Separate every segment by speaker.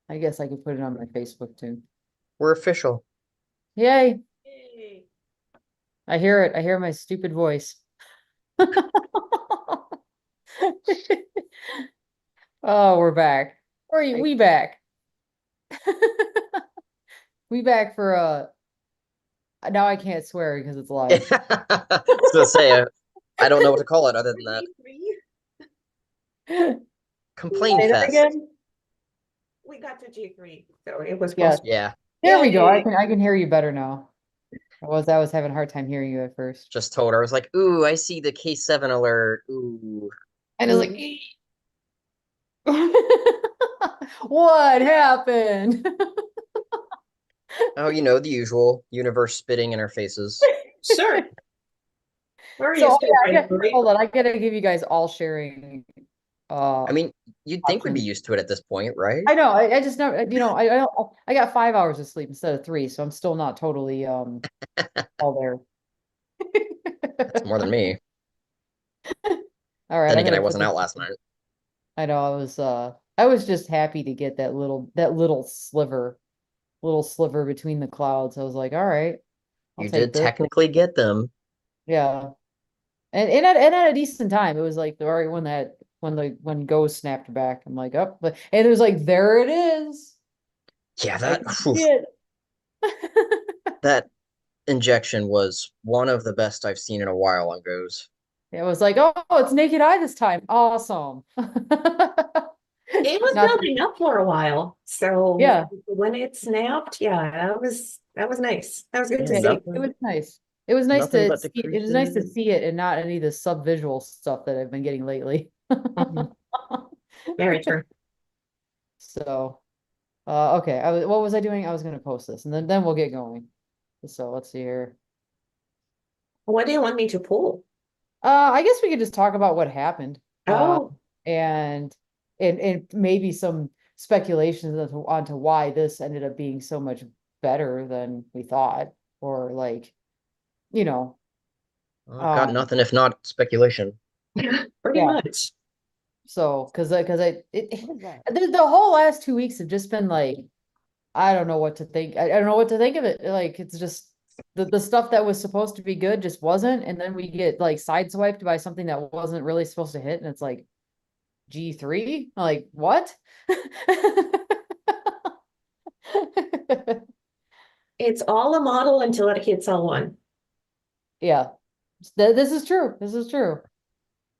Speaker 1: I guess I could put it on my Facebook too.
Speaker 2: We're official.
Speaker 1: Yay.
Speaker 3: Yay.
Speaker 1: I hear it. I hear my stupid voice. Oh, we're back. We back. We back for now I can't swear because it's live.
Speaker 2: I was gonna say, I don't know what to call it other than that.
Speaker 1: Say
Speaker 2: Complain
Speaker 1: that
Speaker 2: fest.
Speaker 1: again?
Speaker 3: We got to G3, so it was
Speaker 1: Yes.
Speaker 3: possible.
Speaker 2: Yeah,
Speaker 1: There we go.
Speaker 3: Yay.
Speaker 1: I can hear you better now. I was having a hard time hearing you at first.
Speaker 2: just told her. I was like, ooh, I see the K7 alert. Ooh.
Speaker 1: And it's like what happened?
Speaker 2: Oh, the usual. Universe spitting in our faces.
Speaker 3: Sure. We're
Speaker 1: So
Speaker 3: used to
Speaker 1: yeah,
Speaker 3: it, right?
Speaker 1: hold on. I gotta give you guys all sharing
Speaker 2: I mean, you'd think we'd be
Speaker 1: options.
Speaker 2: used to it at this point, right?
Speaker 1: I know. I just know. I got 5 hours of sleep instead of 3, so I'm still not totally all there.
Speaker 2: That's more than me.
Speaker 1: All right,
Speaker 2: Then
Speaker 1: I'm
Speaker 2: again, I
Speaker 1: gonna put
Speaker 2: wasn't
Speaker 1: this.
Speaker 2: out last night.
Speaker 1: I know. I was just happy to get that little sliver between the clouds. I was like, all right, I'll
Speaker 2: You
Speaker 1: take
Speaker 2: did
Speaker 1: this.
Speaker 2: technically get them.
Speaker 1: Yeah. And at a decent time. It was like the right when Ghost snapped back. I'm like, oh, but and it was like, there it is.
Speaker 2: Yeah,
Speaker 1: I
Speaker 2: that
Speaker 1: can
Speaker 2: whew,
Speaker 1: see it.
Speaker 2: that injection was one of the best I've seen in a while on Goes.
Speaker 1: It was like, oh, it's naked eye this time. Awesome.
Speaker 3: It was
Speaker 1: Not,
Speaker 3: building up for a while. So
Speaker 1: yeah,
Speaker 3: when it snapped, yeah, that was nice. That was good to
Speaker 1: yeah,
Speaker 3: see.
Speaker 1: it was nice. It was nice
Speaker 2: Nothing
Speaker 1: to
Speaker 2: but
Speaker 1: see it was nice to
Speaker 2: decreases.
Speaker 1: see it and not any of the sub-visual stuff that I've been getting lately.
Speaker 3: Mhm. Very true.
Speaker 1: So, okay. What was I doing? I was gonna post this and then we'll get going. So let's see here.
Speaker 3: What do you want me to pull?
Speaker 1: I guess we could just talk about what happened.
Speaker 3: Oh,
Speaker 1: And and maybe some speculations onto why this ended up being so much better than we thought, or like, you know,
Speaker 2: Got
Speaker 1: um,
Speaker 2: nothing if not speculation.
Speaker 3: pretty
Speaker 1: yeah.
Speaker 3: much.
Speaker 1: So, because the whole last 2 weeks have just been like, I don't know what to think. I don't know what to think of it. Like, it's just the stuff that was supposed to be good just wasn't, and then we get like sideswiped by something that wasn't really supposed to hit, and it's like G3? Like, what?
Speaker 3: It's all a model until it hits L1.
Speaker 1: Yeah. This is true. This is true.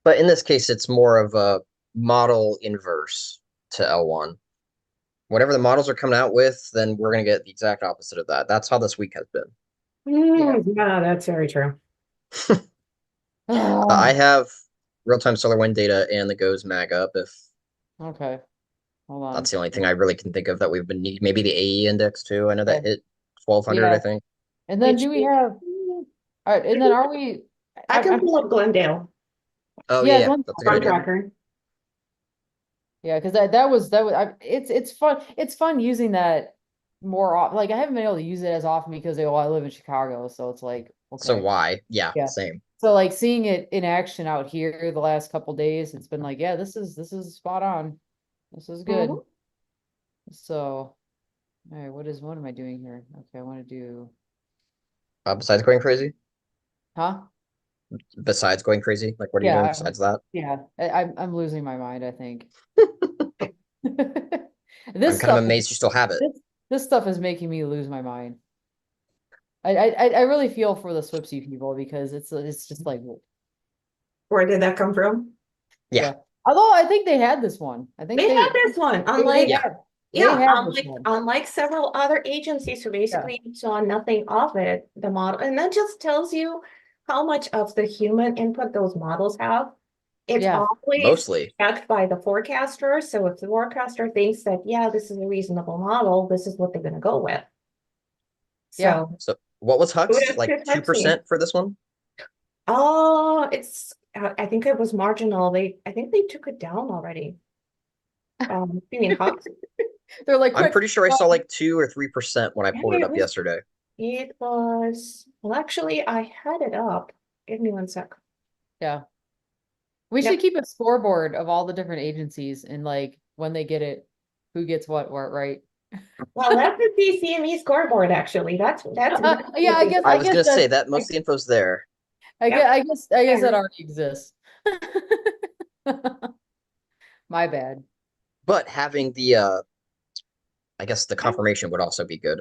Speaker 2: But in this case, it's more of a model inverse to L1. Whatever the models are coming out with, then we're going to get the exact opposite of that. That's how this week has been.
Speaker 1: Yeah.
Speaker 3: Yeah, that's very true.
Speaker 2: I
Speaker 1: Oh,
Speaker 2: have real-time solar wind data and the GOES mag up if
Speaker 1: okay. Hold on.
Speaker 2: that's the only thing I really can think of that we've been need. Maybe the AE index too. I know that
Speaker 1: Okay.
Speaker 2: hit 1200, I
Speaker 1: Yeah.
Speaker 2: think.
Speaker 1: And then
Speaker 3: Which
Speaker 1: do we have, all right, and then are we,
Speaker 3: I can pull up Glendale
Speaker 2: Oh yeah,
Speaker 1: yeah,
Speaker 2: yeah, that's a good
Speaker 3: on
Speaker 2: idea.
Speaker 3: tracker.
Speaker 1: yeah, because it's fun. It's fun using that more often. Like, I haven't been able to use it as often because I live in Chicago, so it's like,
Speaker 2: So
Speaker 1: okay.
Speaker 2: why? Yeah,
Speaker 1: Yeah.
Speaker 2: same.
Speaker 1: So like seeing it in action out here the last couple days, it's been like, yeah, this is spot on. This is good.
Speaker 3: Mhm.
Speaker 1: So, all right, what am I doing here? Okay, I want to do,
Speaker 2: Besides going crazy?
Speaker 1: huh?
Speaker 2: Besides going crazy? Like, what are you doing
Speaker 1: Yeah,
Speaker 2: besides that?
Speaker 1: yeah. I'm losing my mind, I think.
Speaker 2: I'm
Speaker 1: This
Speaker 2: kind of
Speaker 1: stuff is
Speaker 2: amazed you still have it.
Speaker 1: this stuff is making me lose my mind. I really feel for the Swipsy people because it's just like,
Speaker 3: Where did that come from?
Speaker 2: Yeah,
Speaker 1: yeah. Although I think they had this one. I think
Speaker 3: They had this one, unlike
Speaker 2: yeah.
Speaker 1: they
Speaker 3: yeah,
Speaker 1: had this
Speaker 3: unlike
Speaker 1: one.
Speaker 3: unlike several other agencies who
Speaker 1: Yeah.
Speaker 3: basically saw nothing of it, the model, and that just tells you how much of the human input those models have. It's
Speaker 1: Yeah.
Speaker 3: always
Speaker 2: Mostly.
Speaker 3: checked by the forecaster. So if the forecaster thinks that, yeah, this is a reasonable model, this is what they're going to go with.
Speaker 1: Yeah.
Speaker 3: So
Speaker 2: So what was Hux?
Speaker 3: kudos
Speaker 2: Like
Speaker 3: to Pepsi.
Speaker 2: 2% for this one?
Speaker 3: Oh, I think it was marginal. I think they took it down already. You mean Hux?
Speaker 1: They're like,
Speaker 2: I'm
Speaker 1: quick.
Speaker 2: pretty sure I saw like 2 or 3% when I pulled it
Speaker 3: It
Speaker 2: up
Speaker 3: was,
Speaker 2: yesterday.
Speaker 3: well, actually, I had it up. Give me one sec.
Speaker 1: Yeah. We should
Speaker 3: Yep.
Speaker 1: keep a scoreboard of all the different agencies and like when they get it. who gets what right.
Speaker 3: Well, that's the CME scoreboard, actually. That's
Speaker 1: Yeah, I guess
Speaker 2: I
Speaker 1: I
Speaker 2: was
Speaker 1: guess
Speaker 2: gonna say
Speaker 1: that's
Speaker 2: that most of the info's there.
Speaker 3: Yep.
Speaker 1: I guess that
Speaker 3: And
Speaker 1: already exists. My bad.
Speaker 2: But having the I guess the confirmation would also be good.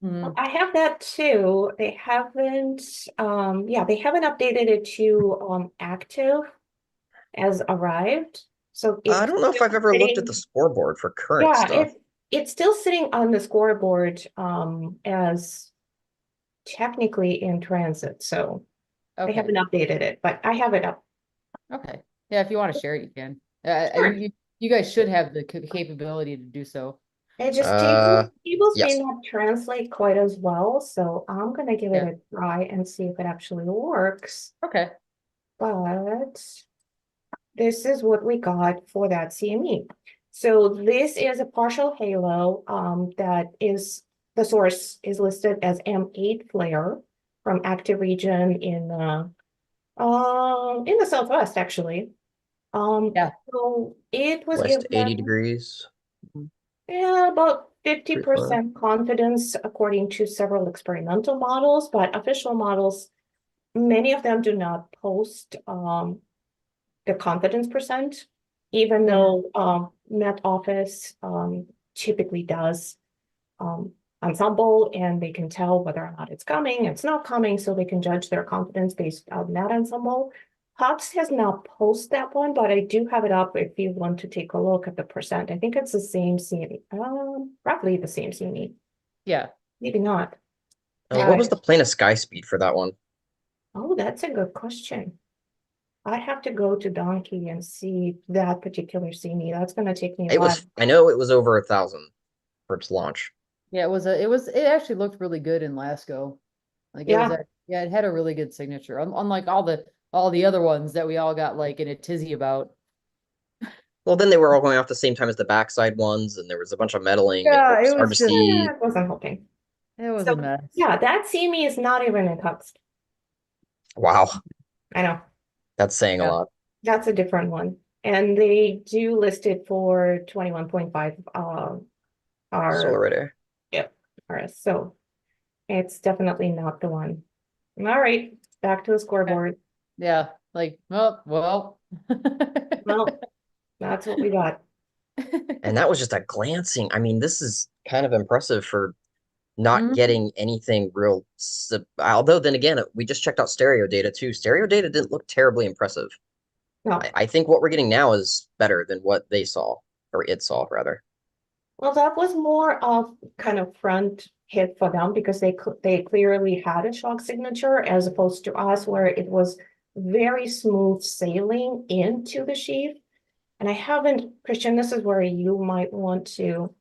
Speaker 1: Mhm.
Speaker 3: I have that too. They haven't, yeah, they haven't updated it to active as arrived. So
Speaker 2: I
Speaker 3: it's
Speaker 2: don't know if
Speaker 3: still
Speaker 2: I've ever looked at
Speaker 3: sitting,
Speaker 2: the scoreboard for current
Speaker 3: yeah,
Speaker 2: stuff.
Speaker 3: it's still sitting on the scoreboard as technically in transit. So they
Speaker 1: Okay.
Speaker 3: haven't updated it, but I have it up.
Speaker 1: Okay. Yeah, if you want to share it, you can.
Speaker 3: Sure.
Speaker 1: You guys should have the capability to do so.
Speaker 3: It just
Speaker 2: Uh,
Speaker 3: tables may
Speaker 2: yes.
Speaker 3: not translate quite as well, so I'm gonna give it
Speaker 1: Yeah.
Speaker 3: a try and see if it actually works.
Speaker 1: Okay.
Speaker 3: But this is what we got for that CME. So this is a partial halo that is the source is listed as M8 flare from active region in the Southwest actually.
Speaker 1: Yeah.
Speaker 3: So it was
Speaker 2: West 80
Speaker 3: given
Speaker 2: degrees.
Speaker 1: Mhm.
Speaker 3: yeah, about
Speaker 2: Pretty far.
Speaker 3: 50% confidence according to several experimental models, but official models, many of them do not post the confidence percent, even
Speaker 1: Mhm.
Speaker 3: though Met Office typically does um, ensemble and they can tell whether or not it's coming, it's not coming, so they can judge their confidence based on that ensemble. Hobbs has not posted that one, but I do have it up if you want to take a look at the percent. I think it's the same CME, roughly the same CME,
Speaker 1: Yeah.
Speaker 3: maybe not.
Speaker 2: What was
Speaker 3: But,
Speaker 2: the plane of sky speed for that one?
Speaker 3: oh, that's a good question. I have to go to Donkey and see that particular CME. That's gonna take me a
Speaker 2: It
Speaker 3: while.
Speaker 2: was, I know it was over 1,000 for its launch.
Speaker 1: Yeah, it actually looked really good in Lasco. Like it was
Speaker 3: Yeah,
Speaker 1: yeah, it had a really good signature. Unlike all the other ones that we all got like in a tizzy about.
Speaker 2: Well, then they were all going off the same time as the backside ones, and there was a bunch of meddling, and it
Speaker 1: Yeah,
Speaker 2: was
Speaker 1: it
Speaker 2: hard
Speaker 1: was
Speaker 2: to
Speaker 1: just
Speaker 2: see.
Speaker 3: it wasn't helping.
Speaker 1: it was a
Speaker 3: So
Speaker 1: mess.
Speaker 3: yeah, that CME is not even in text.
Speaker 2: Wow,
Speaker 3: I know.
Speaker 2: that's saying a
Speaker 1: Yeah.
Speaker 2: lot.
Speaker 3: That's a different one. And they do list it for 21.5
Speaker 2: Solar
Speaker 3: R,
Speaker 2: radar.
Speaker 3: yep, RS. So it's definitely not the one. All right, back to the scoreboard.
Speaker 1: Yeah, like, well.
Speaker 3: Well, that's what we got.
Speaker 2: And that was just a glancing. I mean, this is kind of impressive for not
Speaker 1: Mhm.
Speaker 2: getting anything real. Although, then again, we just checked out stereo data too. Stereo data didn't look terribly impressive.
Speaker 3: No,
Speaker 2: I think what we're getting now is better than what they saw, or it saw, rather.
Speaker 3: well, that was more of kind of front hit for them because they clearly had a shock signature as opposed to us where it was very smooth sailing into the sheath. And I haven't, Christian, this is where you might want to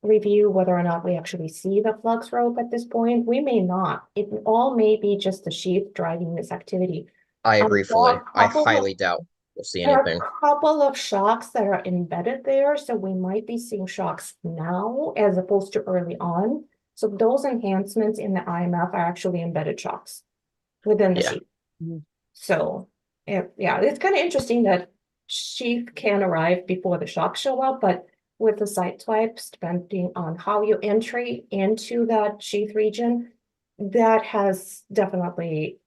Speaker 3: review whether or not we actually see the flux rope at this point. We may not. It all may be just the sheath driving this activity.
Speaker 2: I agree
Speaker 3: There are
Speaker 2: fully.
Speaker 3: a
Speaker 2: I
Speaker 3: couple of
Speaker 2: highly doubt we'll see
Speaker 3: there are
Speaker 2: anything.
Speaker 3: a couple of shocks that are embedded there, so we might be seeing shocks now as opposed to early on. So those enhancements in the IMF are actually embedded shocks within the
Speaker 2: Yeah.
Speaker 3: sheath.
Speaker 1: Mhm.
Speaker 3: So yeah, it's kind of interesting that sheath can arrive before the shocks show up, but with the site swipes, depending on how you entry into that sheath region, that has definitely,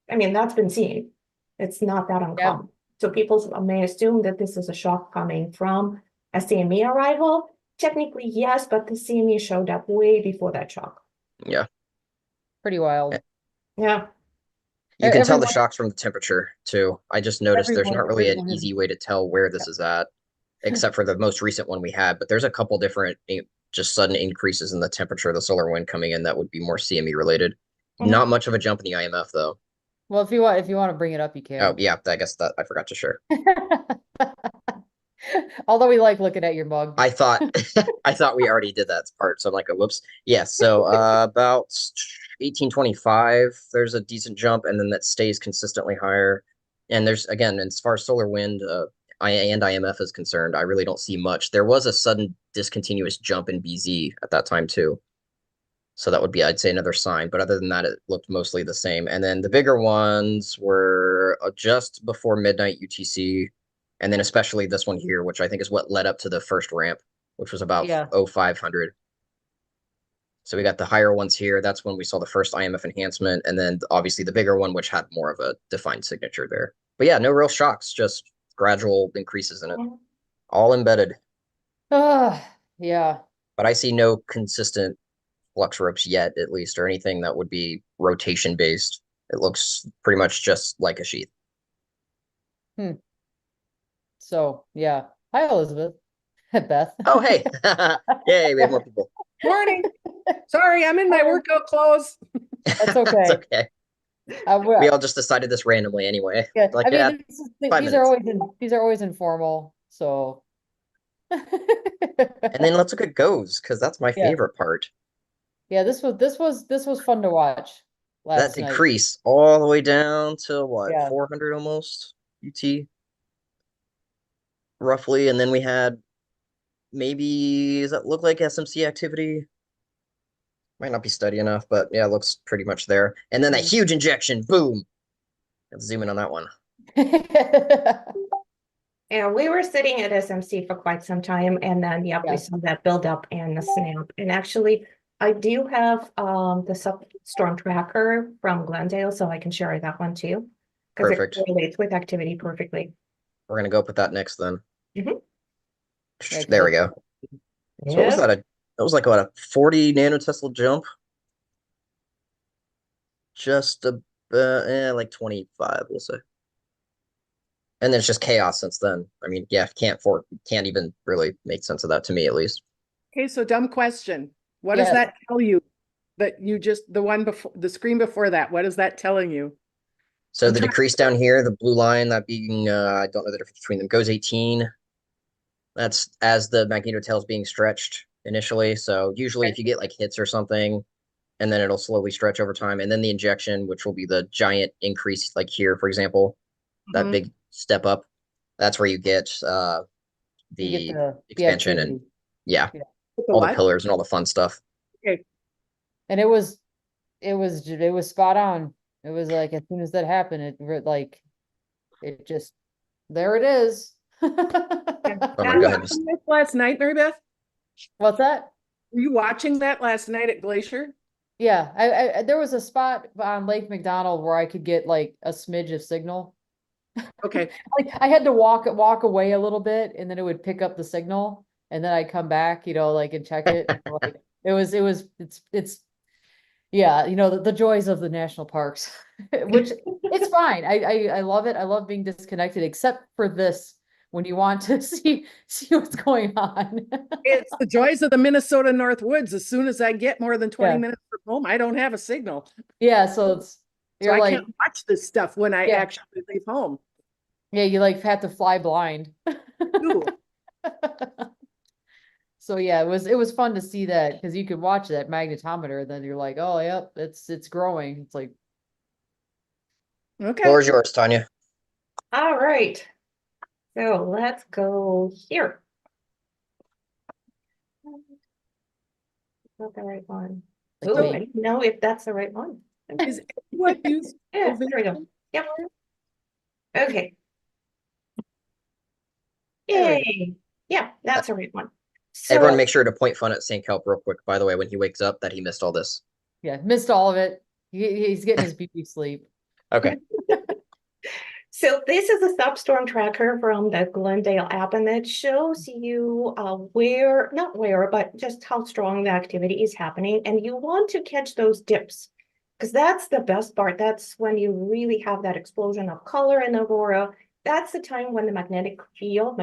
Speaker 3: I mean, that's been seen. It's not that
Speaker 1: Yeah,
Speaker 3: uncommon. So people may assume that this is a shock coming from a CME arrival. Technically, yes, but the CME showed up way before that shock.
Speaker 2: Yeah.
Speaker 1: pretty wild.
Speaker 3: Yeah.
Speaker 2: You can tell the
Speaker 1: Everyone,
Speaker 2: shocks from the temperature too. I just noticed there's not really an
Speaker 1: everyone is.
Speaker 2: easy way to tell where this is at, except for the most recent one we had. But there's a couple different just sudden increases in the temperature of the solar wind coming in that would be more CME related.
Speaker 3: Mhm.
Speaker 2: Not much of a jump in the IMF though.
Speaker 1: Well, if you want to bring it up, you
Speaker 2: Oh
Speaker 1: can.
Speaker 2: yeah, I guess that I forgot to share.
Speaker 1: Although we like looking at your mug.
Speaker 2: I thought I thought we already did that part, so I'm like, oh, whoops. Yeah, so about 1825, there's a decent jump, and then that stays consistently higher. And there's again, as far as solar wind, and IMF is concerned, I really don't see much. There was a sudden discontinuous jump in BZ at that time too. So that would be, I'd say, another sign. But other than that, it looked mostly the same. And then the bigger ones were just before midnight UTC. And then especially this one here, which I think is what led up to the first ramp, which was about
Speaker 1: Yeah.
Speaker 2: 0500. So we got the higher ones here. That's when we saw the first IMF enhancement, and then obviously the bigger one, which had more of a defined signature there. But yeah, no real shocks, just gradual increases in it, all embedded.
Speaker 1: Yeah.
Speaker 2: But I see no consistent flux ropes yet, at least, or anything that would be rotation based. It looks pretty much just like a sheath.
Speaker 1: So yeah. Hi, Elizabeth. Beth.
Speaker 2: Oh, hey. Yay, we have more people.
Speaker 4: Morning. Sorry, I'm in my workout clothes.
Speaker 1: That's
Speaker 2: It's
Speaker 1: okay.
Speaker 2: okay.
Speaker 1: Uh,
Speaker 2: We
Speaker 1: well,
Speaker 2: all just decided this randomly anyway.
Speaker 1: yeah,
Speaker 2: Like,
Speaker 1: I
Speaker 2: yeah,
Speaker 1: mean,
Speaker 2: five
Speaker 1: these are
Speaker 2: minutes.
Speaker 1: always informal, so.
Speaker 2: And then let's look at goes, because that's my
Speaker 1: Yeah.
Speaker 2: favorite part.
Speaker 1: Yeah, this was fun to watch
Speaker 2: That
Speaker 1: last night.
Speaker 2: decrease all the way down to what,
Speaker 1: Yeah.
Speaker 2: 400 almost UT roughly. And then we had maybe, does that look like SMC activity? Might not be steady enough, but yeah, it looks pretty much there. And then that huge injection, boom. Let's zoom in on that one.
Speaker 3: And we were sitting at SMC for quite some time, and then we
Speaker 1: Yeah.
Speaker 3: saw that build up and the snap. And actually, I do have the storm tracker from Glendale, so I can share that one too. Because it
Speaker 2: Perfect.
Speaker 3: relates with activity perfectly.
Speaker 2: We're gonna go put that next then.
Speaker 3: Mhm.
Speaker 1: Yeah, 'cause
Speaker 2: There we go. So what was
Speaker 3: Yep.
Speaker 2: that? That was like what, a 40 nanotesla jump? Just like 25, we'll say. And then it's just chaos since then. I mean, yeah, can't even really make sense of that to me at least.
Speaker 4: Okay, so dumb question. What
Speaker 1: Yeah.
Speaker 4: does that tell you? That you just, the one before, the screen before that, what is that telling you?
Speaker 2: So
Speaker 4: I'm
Speaker 2: the
Speaker 4: trying-
Speaker 2: decrease down here, the blue line, that being I don't know the difference between them, goes 18. That's as the magnetotail is being stretched initially. So usually if you get like hits or something, and then it'll slowly stretch over time. And then the injection, which will be the giant increase, like here, for example, that
Speaker 4: Mhm.
Speaker 2: big step up. That's where you get
Speaker 1: You get
Speaker 2: the
Speaker 1: the
Speaker 2: expansion and
Speaker 1: activity.
Speaker 2: yeah,
Speaker 1: Yeah.
Speaker 4: With the
Speaker 2: all the
Speaker 4: what?
Speaker 2: pillars and all the fun stuff.
Speaker 4: Okay,
Speaker 1: And it was spot on. It was like as soon as that happened, like it just there it is.
Speaker 2: So I'm gonna
Speaker 4: were
Speaker 2: go
Speaker 4: you
Speaker 2: ahead and
Speaker 4: watching this last night, Mary Beth?
Speaker 1: What's that?
Speaker 4: Were you watching that last night at Glacier?
Speaker 1: Yeah, I there was a spot on Lake McDonald where I could get like a smidge of signal.
Speaker 4: Okay,
Speaker 1: Like I had to walk away a little bit and then it would pick up the signal and then I'd come back, like and check it. Like it's yeah, the joys of the national parks, which it's fine. I love it. I love being disconnected, except for this when you want to see what's going on.
Speaker 4: it's the joys of the Minnesota North Woods. As soon as I get more than 20
Speaker 1: Yeah.
Speaker 4: minutes from home, I don't have a signal.
Speaker 1: Yeah, so
Speaker 4: So
Speaker 1: you're
Speaker 4: I
Speaker 1: like,
Speaker 4: can't watch this stuff when I
Speaker 1: Yeah.
Speaker 4: actually leave home.
Speaker 1: yeah, you like have to fly blind.
Speaker 4: Ooh,
Speaker 1: So yeah, it was fun to see that because you could watch that magnetometer, then you're like, oh yep, it's growing. It's like
Speaker 4: okay.
Speaker 2: Floor is yours, Tanya.
Speaker 3: All right. So let's go here. Not the right one.
Speaker 1: Like
Speaker 3: Oh,
Speaker 1: me.
Speaker 3: I don't know if that's the right one.
Speaker 4: Is what you
Speaker 3: Yeah, there we go. Yep. Okay.
Speaker 1: There we go.
Speaker 3: Yay. Yeah, that's the right one.
Speaker 2: Everyone
Speaker 3: So
Speaker 2: make sure to point fun at St. Kelp real quick, by the way, when he wakes up that he missed all this.
Speaker 1: Yeah, missed all of it. He's getting his beauty sleep.
Speaker 2: Okay.
Speaker 3: So this is a substorm tracker from the Glendale app, and it shows you not where, but just how strong the activity is happening. And you want to catch those dips because that's the best part. That's when you really have that explosion of color in aurora. That's the time when the magnetic tail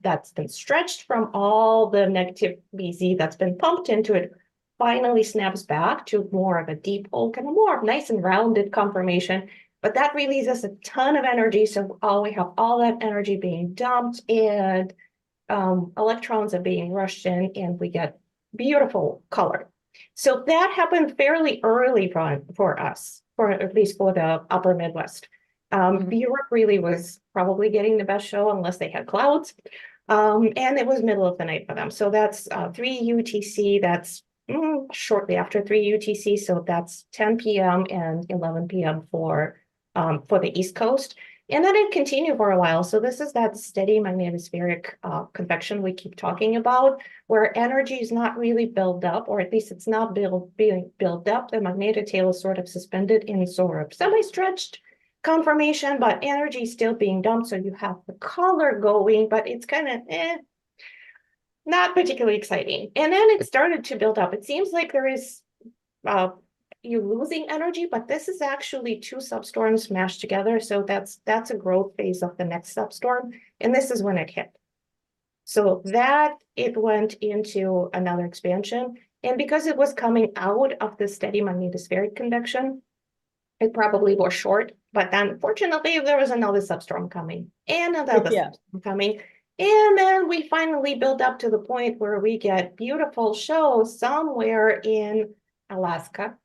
Speaker 3: that's been stretched from all the negative BZ that's been pumped into it, finally snaps back to more of a deep hole, kind of more nice and rounded conformation. But that releases a ton of energy. So we have all that energy being dumped and electrons are being rushed in and we get beautiful color. So that happened fairly early for us, for at least for the upper Midwest. Europe really was probably getting the best show unless they had clouds. And it was middle of the night for them. So that's 3 UTC. That's shortly after 3 UTC. So that's 10 p.m. and 11 p.m. for the East Coast. And then it continued for a while. So this is that steady magnetospheric convection we keep talking about, where energy is not really built up, or at least it's not being built up. The magnetotail is sort of suspended in sort of semi-stretched conformation, but energy is still being dumped. So you have the color going, but it's kind of not particularly exciting. And then it started to build up. It seems like there is you losing energy, but this is actually two substorms smashed together. So that's a growth phase of the next substorm. And this is when it hit. So that it went into another expansion. And because it was coming out of the steady magnetospheric convection, it probably was short. But then fortunately, there was another substorm coming and another substorm coming. And then we finally build up to the point where we get beautiful shows somewhere in Alaska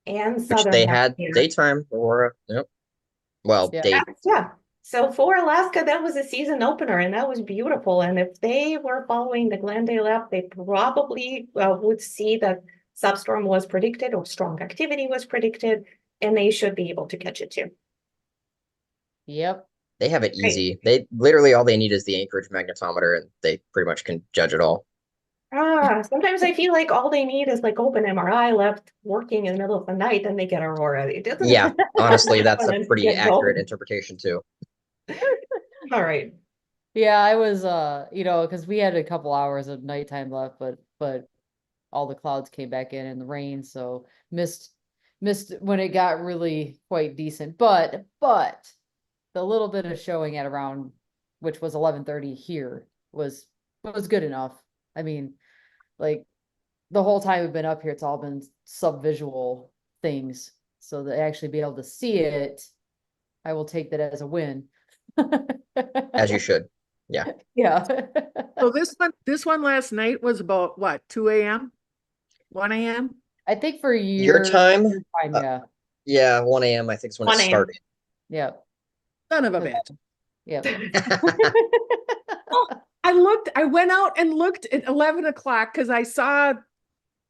Speaker 3: and
Speaker 2: Which
Speaker 3: southern
Speaker 2: they had
Speaker 3: California.
Speaker 2: daytime aurora. Yep. Well,
Speaker 1: Yeah.
Speaker 3: Yeah. So for Alaska, that was a season opener, and that was beautiful. And if they were following the Glendale app, they probably would see that substorm was predicted or strong activity was predicted, and they should be able to catch it too.
Speaker 1: Yep.
Speaker 2: they have it easy. They literally all they need is the Anchorage magnetometer, and they pretty much can judge it all.
Speaker 3: Sometimes I feel like all they need is like open MRI left working in the middle of the night, and they get aurora. It doesn't.
Speaker 2: Yeah, honestly, that's a pretty
Speaker 3: Get
Speaker 2: accurate
Speaker 3: going.
Speaker 2: interpretation too.
Speaker 3: All right.
Speaker 1: Yeah, I was because we had a couple hours of nighttime left, but all the clouds came back in and the rain, so missed when it got really quite decent. But the little bit of showing at around, which was 11:30 here, was good enough. I mean, like the whole time we've been up here, it's all been sub-visual things. So to actually be able to see it, I will take that as a win.
Speaker 2: As you should. Yeah.
Speaker 1: Yeah.
Speaker 4: So this one last night was about what, 2 a.m., 1 a.m.?
Speaker 1: I think for
Speaker 2: Your time?
Speaker 1: yeah.
Speaker 2: Yeah, 1 a.m. I think is when
Speaker 3: 1
Speaker 2: it
Speaker 3: a.m.
Speaker 2: started.
Speaker 1: Yeah.
Speaker 4: Son of a bitch.
Speaker 1: Yeah.
Speaker 4: I went out and looked at 11 o'clock because I saw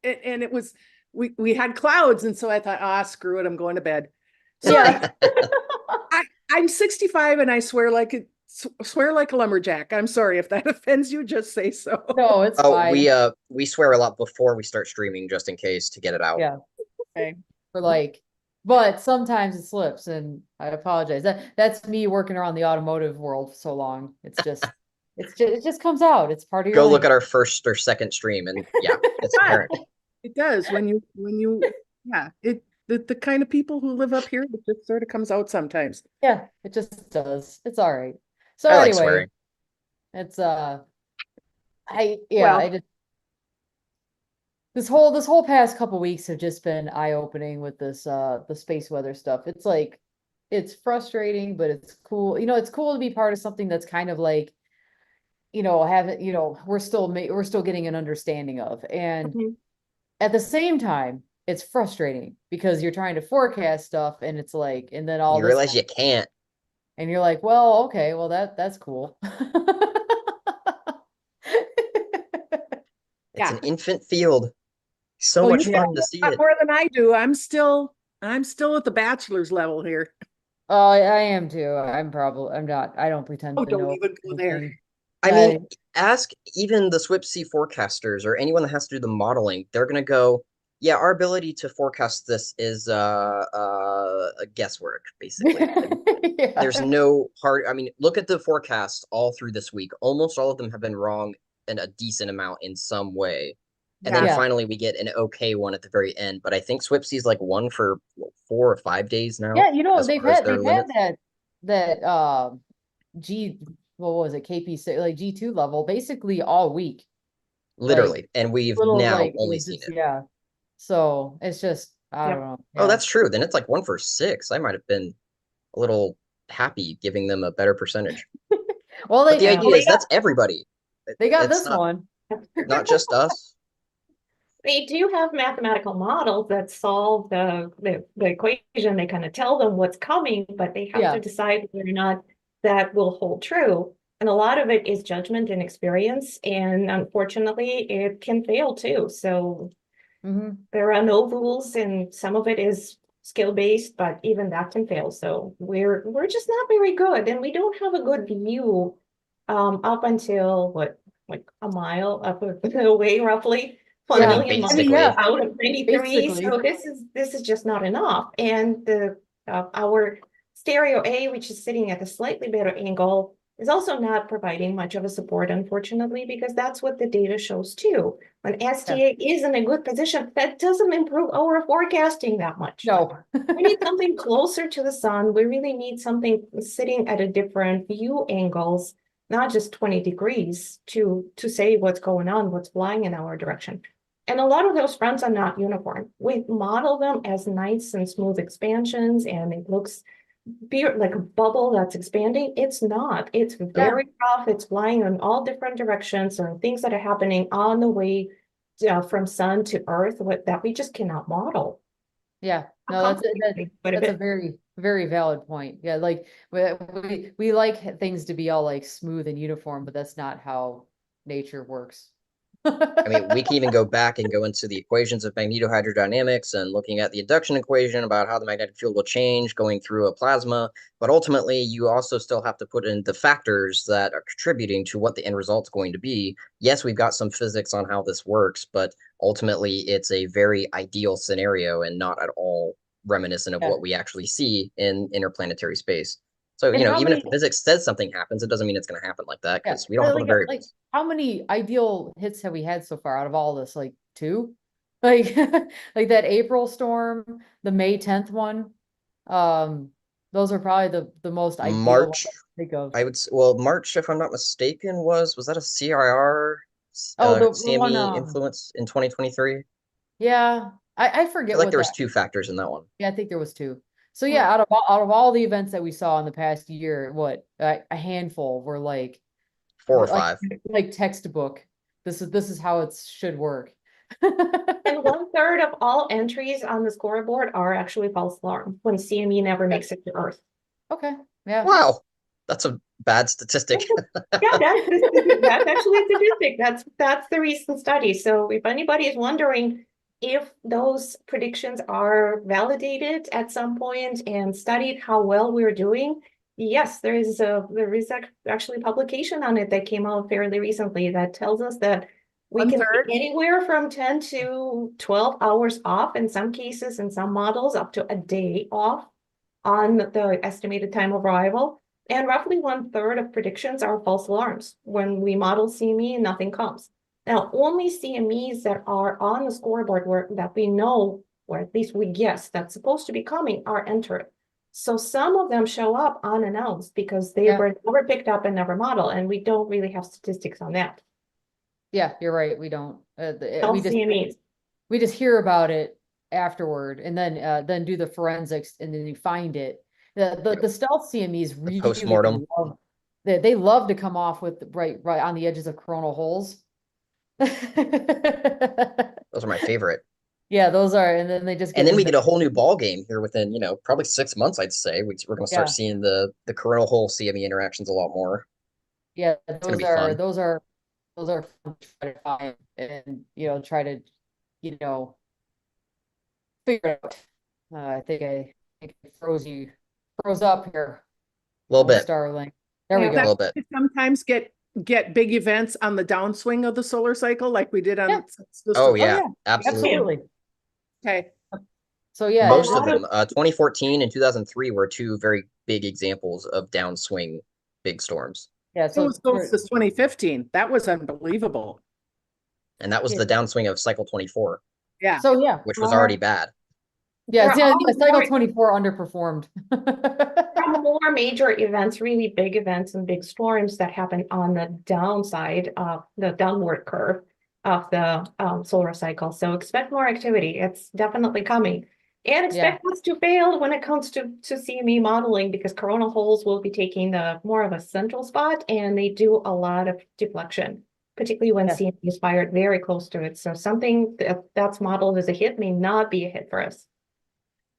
Speaker 4: it, and it was, we had clouds. And so I thought, screw it, I'm going to bed. So
Speaker 1: Yeah.
Speaker 4: I'm 65 and I swear like a lumberjack. I'm sorry if that offends you, just say so.
Speaker 1: No, it's
Speaker 2: Oh,
Speaker 1: fine.
Speaker 2: we swear a lot before we start streaming just in case to get it out.
Speaker 1: Yeah.
Speaker 4: Okay.
Speaker 1: But sometimes it slips, and I apologize. That's me working around the automotive world so long. It just comes out. It's part of your
Speaker 2: Go look
Speaker 1: language.
Speaker 2: at our first or second stream, and yeah, it's apparent.
Speaker 4: It does when you yeah, the kind of people who live up here, it just sort of comes out sometimes.
Speaker 1: Yeah, it just does. It's all right. So
Speaker 2: I like
Speaker 1: anyway,
Speaker 2: swearing.
Speaker 1: it's
Speaker 3: Well-
Speaker 1: I just this whole past couple weeks have just been eye-opening with this the space weather stuff. It's like it's frustrating, but it's cool. It's cool to be part of something that's kind of like, having, we're still getting an understanding of. And
Speaker 3: Mhm.
Speaker 1: at the same time, it's frustrating because you're trying to forecast stuff and it's like, and then all
Speaker 2: You
Speaker 1: this
Speaker 2: realize you can't.
Speaker 1: and you're like, well, okay, well that's cool.
Speaker 2: It's
Speaker 4: Yeah.
Speaker 2: an infant field. So
Speaker 4: Oh,
Speaker 2: much
Speaker 4: you
Speaker 2: fun
Speaker 4: know
Speaker 2: to see
Speaker 4: a lot
Speaker 2: it.
Speaker 4: more than I do. I'm still at the bachelor's level here.
Speaker 1: Oh, I am too. I'm not, I don't pretend
Speaker 4: Oh,
Speaker 1: to
Speaker 4: don't
Speaker 1: know
Speaker 4: even go there.
Speaker 1: anything.
Speaker 2: I mean, ask even the SWIPC forecasters or anyone that has to do the modeling. They're gonna go, yeah, our ability to forecast this is a guesswork, basically.
Speaker 1: Yeah.
Speaker 2: There's no hard. I mean, look at the forecast all through this week. Almost all of them have been wrong in a decent amount in some way. And then
Speaker 1: Yeah.
Speaker 2: finally we get an okay one at the very end. But I think Swipsy's like one for 4 or 5 days now.
Speaker 1: Yeah,
Speaker 2: as far as their
Speaker 1: they've had
Speaker 2: limits.
Speaker 1: that G what was it, KP6, like G2 level basically all week.
Speaker 2: Literally. And we've
Speaker 1: Little
Speaker 2: now
Speaker 1: like
Speaker 2: only
Speaker 1: it's
Speaker 2: seen
Speaker 1: just,
Speaker 2: it.
Speaker 1: yeah. So it's just I
Speaker 3: Yep.
Speaker 1: don't know.
Speaker 2: Oh,
Speaker 1: Yeah.
Speaker 2: that's true. Then it's like 1 for 6. I might have been a little happy giving them a better percentage.
Speaker 1: Well,
Speaker 2: But the
Speaker 1: they
Speaker 2: idea is that's everybody.
Speaker 1: they got
Speaker 2: It's
Speaker 1: this one.
Speaker 2: not just us.
Speaker 3: They do have mathematical models that solve the equation. They kind of tell them what's coming, but they have
Speaker 1: Yeah.
Speaker 3: to decide whether or not that will hold true. And a lot of it is judgment and experience. And unfortunately, it can fail too. So
Speaker 1: Mhm.
Speaker 3: there are no rules, and some of it is skill-based, but even that can fail. So we're just not very good, and we don't have a good view up until what, like a mile up away roughly.
Speaker 1: Yeah,
Speaker 3: 1 million miles
Speaker 2: basically.
Speaker 1: yeah,
Speaker 3: out of 93.
Speaker 1: basically.
Speaker 3: So this is just not enough. And the our stereo A, which is sitting at a slightly better angle, is also not providing much of a support, unfortunately, because that's what the data shows too. When STA is in a good position, that doesn't improve our forecasting that much.
Speaker 1: No.
Speaker 3: We need something closer to the sun. We really need something sitting at a different view angles, not just 20 degrees to say what's going on, what's flying in our direction. And a lot of those fronts are not uniform. We model them as nice and smooth expansions, and it looks like a bubble that's expanding. It's not. It's very rough. It's flying in all different directions. There are things that are happening on the way from sun to earth that we just cannot model.
Speaker 1: Yeah, no, that's a very, very valid point. Yeah, like we like things to be all like smooth and uniform, but that's not how nature works.
Speaker 2: I mean, we can even go back and go into the equations of magnetohydrodynamics and looking at the induction equation about how the magnetic field will change going through a plasma. But ultimately, you also still have to put in the factors that are contributing to what the end result's going to be. Yes, we've got some physics on how this works, but ultimately, it's a very ideal scenario and not at all reminiscent of what we actually see in interplanetary space. So,
Speaker 1: And
Speaker 2: even if physics says something happens, it doesn't mean it's going to happen like that because we don't have all the variables.
Speaker 1: How many ideal hits have we had so far out of all this? Like 2? Like like that April storm, the May 10th one. Those are probably the most ideal
Speaker 2: March,
Speaker 1: ones I think of.
Speaker 2: well, March, if I'm not mistaken, was that a CIR
Speaker 1: The one,
Speaker 2: CME influence in 2023?
Speaker 1: yeah, I
Speaker 2: I
Speaker 1: forget
Speaker 2: feel like
Speaker 1: what
Speaker 2: there
Speaker 1: that.
Speaker 2: was 2 factors in that one.
Speaker 1: Yeah, I think there was 2. So yeah, out of all the events that we saw in the past year, what a handful were like
Speaker 2: 4 or 5.
Speaker 1: like textbook. This is how it should work.
Speaker 3: And 1/3 of all entries on the scoreboard are actually false alarm when CME never makes it to Earth.
Speaker 1: Okay, yeah.
Speaker 2: Wow, that's a bad statistic.
Speaker 3: Yeah, that's actually a statistic. That's the recent study. So if anybody is wondering if those predictions are validated at some point and studied how well we're doing, yes, there is actually a publication on it that came out fairly recently that tells us that we can be anywhere from 10 to 12 hours off in some cases, in some models, up to a day off on the estimated time of arrival. And roughly 1/3 of predictions are false alarms. When we model CME, nothing comes. Now, only CMEs that are on the scoreboard that we know, or at least we guess that's supposed to be coming, are entered. So some of them show up unannounced because they were never picked up and never modeled, and we don't really have statistics on that.
Speaker 1: Yeah, you're right. We don't.
Speaker 3: CMEs.
Speaker 1: We just hear about it afterward, and then do the forensics, and then you find it. The stealth CMEs really
Speaker 2: postmortem.
Speaker 1: They love to come off with right on the edges of coronal holes.
Speaker 2: Those are my favorite.
Speaker 1: Yeah, those are, and then they just
Speaker 2: and then we get a whole new ball game here within, probably 6 months, I'd say. We're going to start seeing the coronal hole CME interactions a lot more.
Speaker 1: Yeah,
Speaker 2: those are
Speaker 1: fun to try to find and try to figure it out. I think it froze up here.
Speaker 2: A little bit.
Speaker 1: Starlink. There we go.
Speaker 2: A little bit.
Speaker 4: Sometimes get big events on the downswing of the solar cycle, like we did on.
Speaker 2: Oh yeah, absolutely.
Speaker 4: Okay.
Speaker 1: So yeah,
Speaker 2: most of them. 2014 and 2003 were 2 very big examples of downswing big storms.
Speaker 4: Yeah, so it was 2015. That was unbelievable.
Speaker 2: And that was the downswing of cycle 24.
Speaker 4: Yeah.
Speaker 1: So yeah,
Speaker 2: which was already bad.
Speaker 1: Yeah, cycle 24 underperformed.
Speaker 3: From more major events, really big events and big storms that happen on the downside of the downward curve of the solar cycle. So expect more activity. It's definitely coming. And expect us to fail when it comes to CME modeling, because coronal holes will be taking more of a central spot, and they do a lot of deflection, particularly when CME is fired very close to it. So something that's modeled as a hit may not be a hit for us.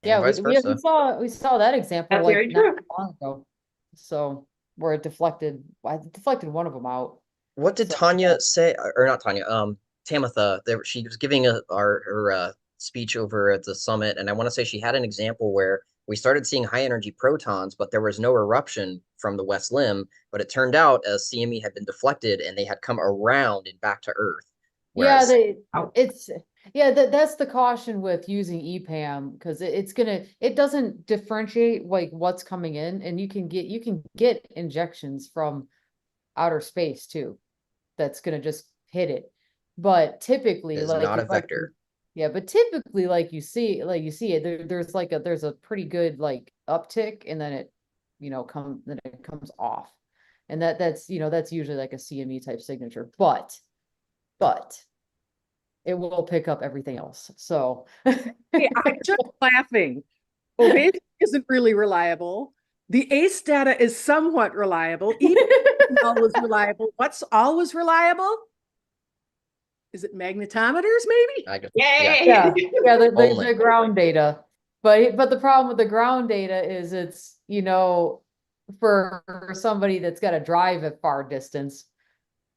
Speaker 1: Yeah, we saw that example
Speaker 3: That's very true.
Speaker 1: Not long ago. So where it deflected, I deflected one of them out.
Speaker 2: What did Tanya say, or not Tanya? Tamitha. She was giving her speech over at the summit, and I want to say she had an example where we started seeing high energy protons, but there was no eruption from the west limb. But it turned out a CME had been deflected and they had come around and back to Earth.
Speaker 1: Yeah,
Speaker 2: Whereas,
Speaker 1: it's that's the caution with using EPAM because it doesn't differentiate like what's coming in, and you can get injections from outer space too. That's gonna just hit it. But typically,
Speaker 2: is not a
Speaker 1: like
Speaker 2: vector.
Speaker 1: yeah, but typically like you see it, there's a pretty good like uptick, and then it comes off. And that's usually like a CME type signature. But it will pick up everything else. So
Speaker 4: Hey, I'm just laughing. Obey isn't really reliable. The ACE data is somewhat reliable. Even always reliable. What's always reliable? Is it magnetometers, maybe?
Speaker 2: I guess,
Speaker 3: Yay!
Speaker 1: yeah,
Speaker 2: Only.
Speaker 1: the ground data. But the problem with the ground data is it's, for somebody that's got to drive a far distance,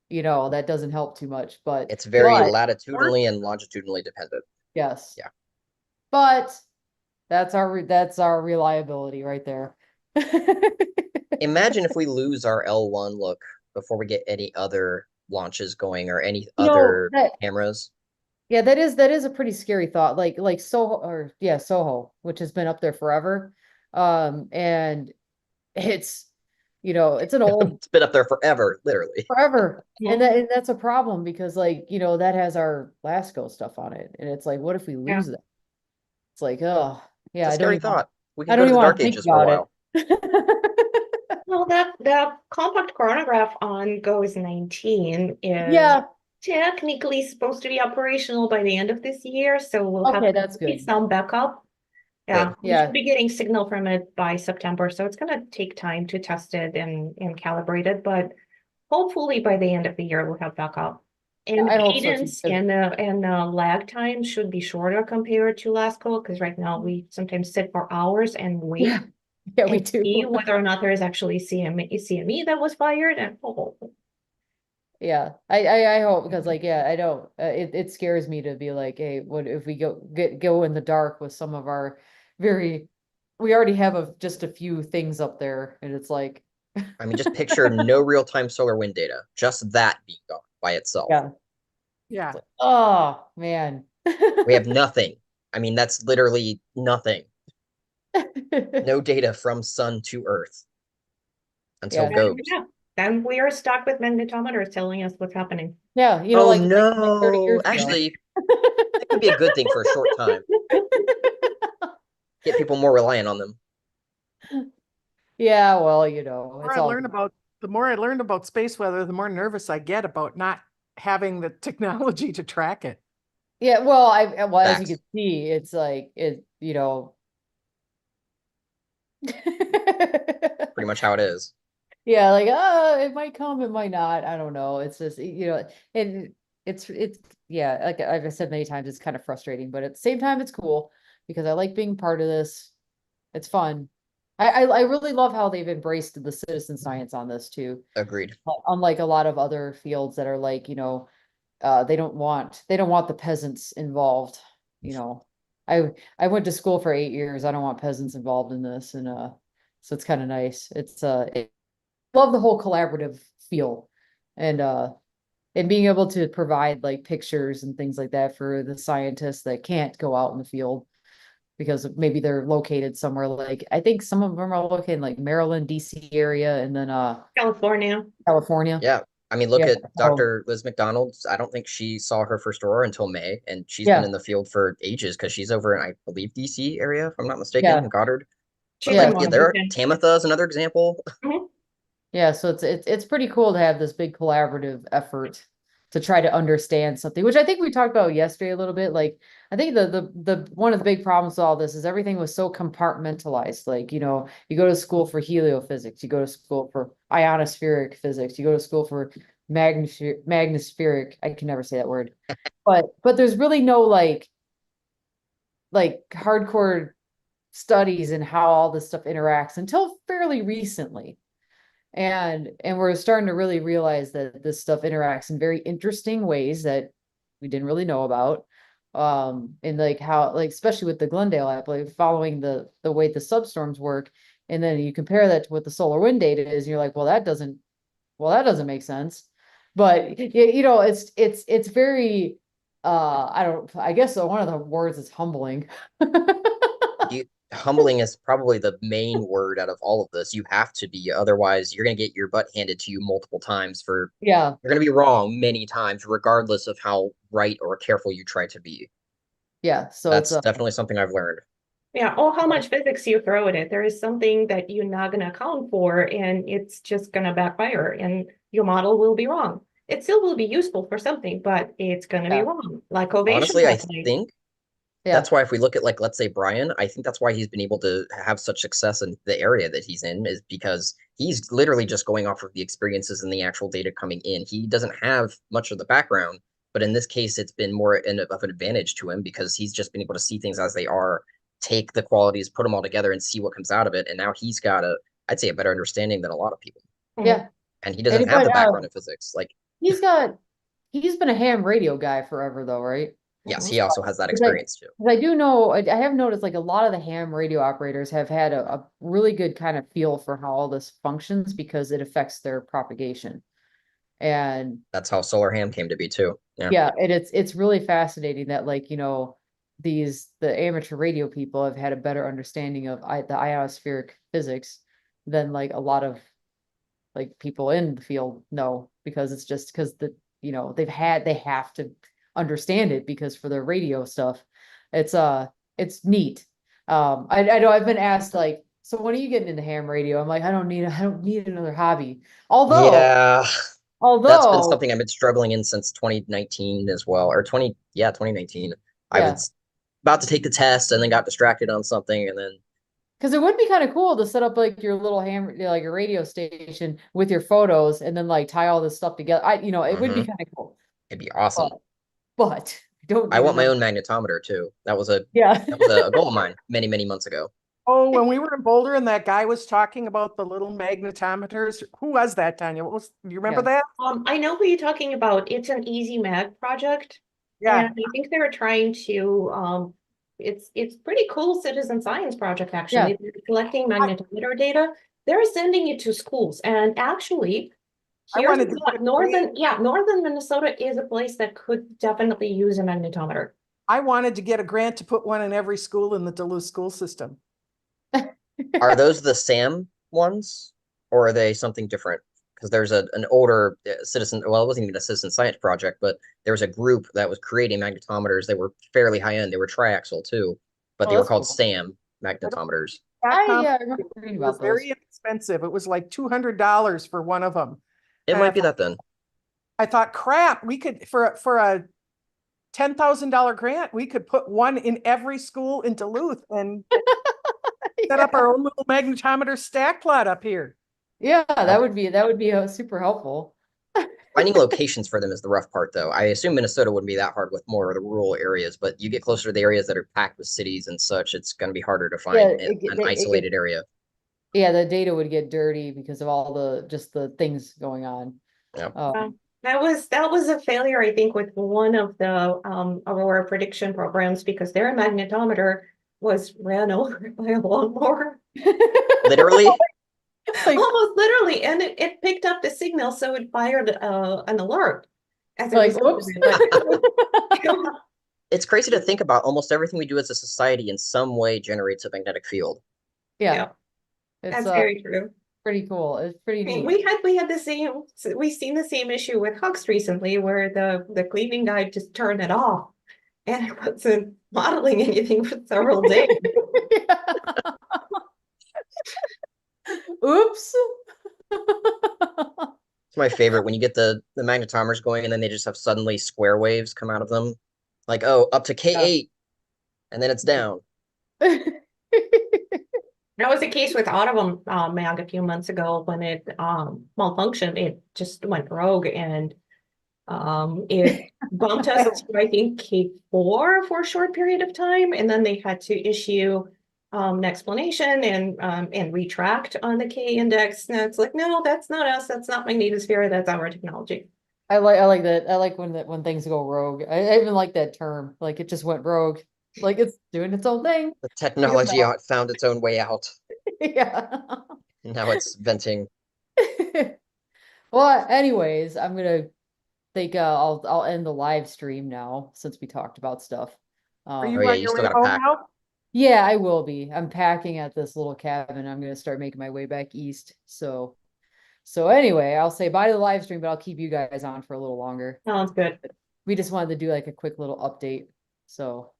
Speaker 1: that doesn't help too much. But
Speaker 2: It's very
Speaker 1: but
Speaker 2: latitudinally and longitudinally dependent.
Speaker 1: yes.
Speaker 2: Yeah.
Speaker 1: But that's our reliability right there.
Speaker 2: Imagine if we lose our L1 look before we get any other launches going or any
Speaker 1: You know,
Speaker 2: other
Speaker 1: that
Speaker 2: cameras.
Speaker 1: Yeah, that is a pretty scary thought. Like Soho, which has been up there forever. And it's it's an old
Speaker 2: It's been up there forever, literally.
Speaker 1: forever. And
Speaker 3: Yeah.
Speaker 1: that's a problem because that has our Lasco stuff on it. And it's like, what if we
Speaker 3: Yeah.
Speaker 1: lose that? It's like, oh yeah,
Speaker 2: It's a
Speaker 1: I don't
Speaker 2: scary
Speaker 1: even
Speaker 2: thought. We
Speaker 1: I
Speaker 2: could go
Speaker 1: don't
Speaker 2: to
Speaker 1: even
Speaker 2: the
Speaker 1: want
Speaker 2: Dark
Speaker 1: to think
Speaker 2: Ages for a
Speaker 1: about
Speaker 2: while.
Speaker 1: it.
Speaker 3: Well, that compact chronograph on GOES 19 is
Speaker 1: Yeah,
Speaker 3: technically supposed to be operational by the end of this year, so we'll have
Speaker 1: okay, that's good.
Speaker 3: some backup. Yeah,
Speaker 2: Good.
Speaker 3: we
Speaker 1: Yeah.
Speaker 3: should be getting signal from it by September, so it's gonna take time to test it and calibrate it, but hopefully by the end of the year we'll have backup. And
Speaker 1: I hope so too,
Speaker 3: cadence
Speaker 1: 'cause-
Speaker 3: and lag time should be shorter compared to last call, because right now we sometimes sit for hours and wait
Speaker 1: Yeah, yeah, we
Speaker 3: and
Speaker 1: do.
Speaker 3: see whether or not there is actually CME that was fired and
Speaker 1: Yeah, I hope because I don't it scares me to be like, hey, what if we go in the dark with some of our we already have just a few things up there, and it's like,
Speaker 2: I mean, just picture no real-time solar wind data, just that being gone by itself.
Speaker 1: yeah,
Speaker 4: Yeah.
Speaker 1: oh man.
Speaker 2: We have nothing. I mean, that's literally nothing. No data from sun to Earth until
Speaker 1: Yeah.
Speaker 2: GOES.
Speaker 3: yeah, then we are stuck with magnetometers telling us what's happening.
Speaker 1: Yeah,
Speaker 2: Oh
Speaker 1: like 30
Speaker 2: no!
Speaker 1: years ago.
Speaker 2: Actually, that could be a good thing for a short time. Get people more reliant on them.
Speaker 1: Yeah, well, it's all
Speaker 4: The more I learn about space weather, the more nervous I get about not having the technology to track it.
Speaker 1: yeah, well, as you
Speaker 2: Facts.
Speaker 1: can see, it's like
Speaker 2: Pretty much how it is.
Speaker 1: Yeah, like, it might come, it might not. I don't know. It's just, and it's yeah, like I've said many times, it's kind of frustrating, but at the same time, it's cool because I like being part of this. It's fun. I really love how they've embraced the citizen science on this too.
Speaker 2: Agreed.
Speaker 1: Unlike a lot of other fields that are like, they don't want the peasants involved. I went to school for 8 years. I don't want peasants involved in this, and so it's kind of nice. Love the whole collaborative feel, and being able to provide like pictures and things like that for the scientists that can't go out in the field because maybe they're located somewhere, like I think some of them are located in like Maryland, DC area, and then
Speaker 3: California.
Speaker 1: California.
Speaker 2: Yeah. I mean, look
Speaker 1: Yeah,
Speaker 2: at Dr. Liz McDonald. I don't think she saw her first aurora until May, and she's
Speaker 1: Yeah.
Speaker 2: been in the field for ages because she's over in, I believe, DC area, if I'm not mistaken,
Speaker 1: Yeah.
Speaker 2: in Goddard. But
Speaker 3: She's
Speaker 1: Yeah.
Speaker 3: in
Speaker 2: yeah, there are
Speaker 3: Washington.
Speaker 2: Tamitha is another example.
Speaker 3: Mhm.
Speaker 1: Yeah, so it's pretty cool to have this big collaborative effort to try to understand something, which I think we talked about yesterday a little bit. Like, I think the one of the big problems with all this is everything was so compartmentalized. Like, you go to school for heliophysics, you go to school for ionospheric physics, you go to school for magnospheric. I can never say that word, but there's really no like hardcore studies in how all this stuff interacts until fairly recently. And we're starting to really realize that this stuff interacts in very interesting ways that we didn't really know about. And like how, like, especially with the Glendale app, like following the way the substorms work. And then you compare that to what the solar wind data is, and you're like, well, that doesn't make sense. But you know, it's very, I guess one of the words is humbling.
Speaker 2: Humbling is probably the main word out of all of this. You have to be, otherwise you're going to get your butt handed to you multiple times for,
Speaker 1: Yeah,
Speaker 2: you're going to be wrong many times, regardless of how right or careful you try to be.
Speaker 1: yeah. So it's
Speaker 2: That's definitely something I've learned.
Speaker 3: Yeah, or how much physics you throw at it. There is something that you're not going to account for, and it's just going to backfire, and your model will be wrong. It still will be useful for something, but it's going to be
Speaker 1: Yeah.
Speaker 3: wrong. Like ovation
Speaker 2: Honestly, I
Speaker 3: technique.
Speaker 2: think
Speaker 1: yeah,
Speaker 2: that's why if we look at, like, let's say Brian, I think that's why he's been able to have such success in the area that he's in, is because he's literally just going off of the experiences and the actual data coming in. He doesn't have much of the background, but in this case, it's been more of an advantage to him because he's just been able to see things as they are, take the qualities, put them all together, and see what comes out of it. And now he's got I'd say, a better understanding than a lot of people.
Speaker 1: yeah.
Speaker 2: And he
Speaker 1: And
Speaker 2: doesn't have the background in physics. Like,
Speaker 1: he's got he's been a ham radio guy forever though, right?
Speaker 2: yes,
Speaker 3: Mhm.
Speaker 2: he also has that
Speaker 1: 'Cause I,
Speaker 2: experience too.
Speaker 1: 'cause I do know, I have noticed like a lot of the ham radio operators have had a really good kind of feel for how all this functions because it affects their propagation. And
Speaker 2: That's how solar ham came to be too. Yeah.
Speaker 1: yeah, and it's really fascinating that, like, you know, the amateur radio people have had a better understanding of the ionospheric physics than like a lot of like people in the field know, because it's just because you know, they have to understand it because for their radio stuff, it's neat. I know I've been asked like, so when are you getting into ham radio? I'm like, I don't need another hobby. Although,
Speaker 2: Yeah. That's been
Speaker 1: although,
Speaker 2: something I've been struggling in since 2019 as well, or 2019. I
Speaker 1: yeah,
Speaker 2: was about to take the test and then got distracted on something, and then
Speaker 1: because it would be kind of cool to set up like your little like a radio station with your photos and then like tie all this stuff together. You know, it would be
Speaker 2: mhm,
Speaker 1: kind of cool,
Speaker 2: it'd be
Speaker 1: but,
Speaker 2: awesome.
Speaker 1: but I don't
Speaker 2: I
Speaker 1: need
Speaker 2: want my
Speaker 1: another.
Speaker 2: own magnetometer too.
Speaker 1: Yeah.
Speaker 2: That was a goal of mine many, many months ago.
Speaker 4: Oh, when we were in Boulder and that guy was talking about the little magnetometers, who was that, Tanya? You remember
Speaker 1: Yeah.
Speaker 4: that?
Speaker 3: I know who you're talking about. It's an Easy Mag project.
Speaker 4: Yeah,
Speaker 3: And I think they're trying to, it's pretty cool citizen science project,
Speaker 1: Yeah.
Speaker 3: actually. They're collecting magnetometer data. They're sending it to schools. And actually,
Speaker 4: I
Speaker 3: here's
Speaker 4: wanted to get a grant.
Speaker 3: northern Minnesota is a place that could definitely use a magnetometer.
Speaker 4: I wanted to get a grant to put one in every school in the Duluth school system.
Speaker 2: Are those the SAM ones, or are they something different? Because there's an older citizen, well, it wasn't even a citizen science project, but there was a group that was creating magnetometers. They were fairly high end. They were triaxial too, but
Speaker 1: Oh,
Speaker 2: they were
Speaker 1: that's
Speaker 2: called
Speaker 1: cool.
Speaker 2: SAM
Speaker 4: I don't
Speaker 2: magnetometers.
Speaker 1: Yeah, I remember reading
Speaker 4: It was
Speaker 1: about those.
Speaker 4: very inexpensive. It was like $200 for one of them.
Speaker 2: It
Speaker 4: And
Speaker 2: might be that then.
Speaker 4: I thought, crap, we could for a $10,000 grant, we could put one in every school in Duluth and set up our own little magnetometer stack plot up here.
Speaker 1: Yeah,
Speaker 2: Uh,
Speaker 1: that would be super helpful.
Speaker 2: Finding locations for them is the rough part, though. I assume Minnesota wouldn't be that hard with more of the rural areas, but you get closer to the areas that are packed with cities and such, it's going to be harder to
Speaker 1: Yeah,
Speaker 2: find an isolated area.
Speaker 1: yeah, the data would get dirty because of all just the things going on.
Speaker 2: Yeah.
Speaker 3: That was a failure, I think, with one of the Aurora prediction programs because their magnetometer was ran over by a lawnmower.
Speaker 2: Literally,
Speaker 1: Like,
Speaker 3: Almost literally, and it picked up the signal, so it fired an alert as a
Speaker 1: like,
Speaker 3: result of
Speaker 1: whoops.
Speaker 3: it. But it was,
Speaker 2: it's crazy to think about. Almost everything we do as a society in some way generates a magnetic field.
Speaker 1: Yeah,
Speaker 3: yeah,
Speaker 1: it's
Speaker 3: that's very true.
Speaker 1: pretty cool. It's pretty
Speaker 3: I mean,
Speaker 1: neat.
Speaker 3: we had the same, we've seen the same issue with Hux recently, where the cleaning guy just turned it off, and it wasn't modeling anything for several days.
Speaker 1: Oops.
Speaker 2: It's my favorite when you get the magnetometers going and then they just have suddenly square waves come out of them. Like, oh, up to K8, and then it's down.
Speaker 3: That was the case with Autumn Mag a few months ago when it malfunctioned. It just went rogue and it bumped us to, I think, K4 for a short period of time, and then they had to issue an explanation and retract on the K index. And it's like, no, that's not us. That's not magnetosphere. That's our technology.
Speaker 1: I like that. I like when things go rogue. I even like that term. Like it just went rogue. Like it's doing its own thing.
Speaker 2: The technology found its own way out.
Speaker 1: Yeah.
Speaker 2: Now it's venting.
Speaker 1: Well, anyways, I'm gonna think I'll end the live stream now since we talked about stuff.
Speaker 4: Are
Speaker 2: Oh
Speaker 4: you
Speaker 2: yeah,
Speaker 4: on
Speaker 2: you
Speaker 4: your
Speaker 2: still
Speaker 4: way
Speaker 2: gotta
Speaker 4: home
Speaker 2: pack.
Speaker 4: now?
Speaker 1: Yeah, I will be. I'm packing at this little cabin. I'm gonna start making my way back east. So anyway, I'll say bye to the live stream, but I'll keep you guys on for a little longer.
Speaker 3: Sounds good.
Speaker 1: We just wanted to do like a quick little update. So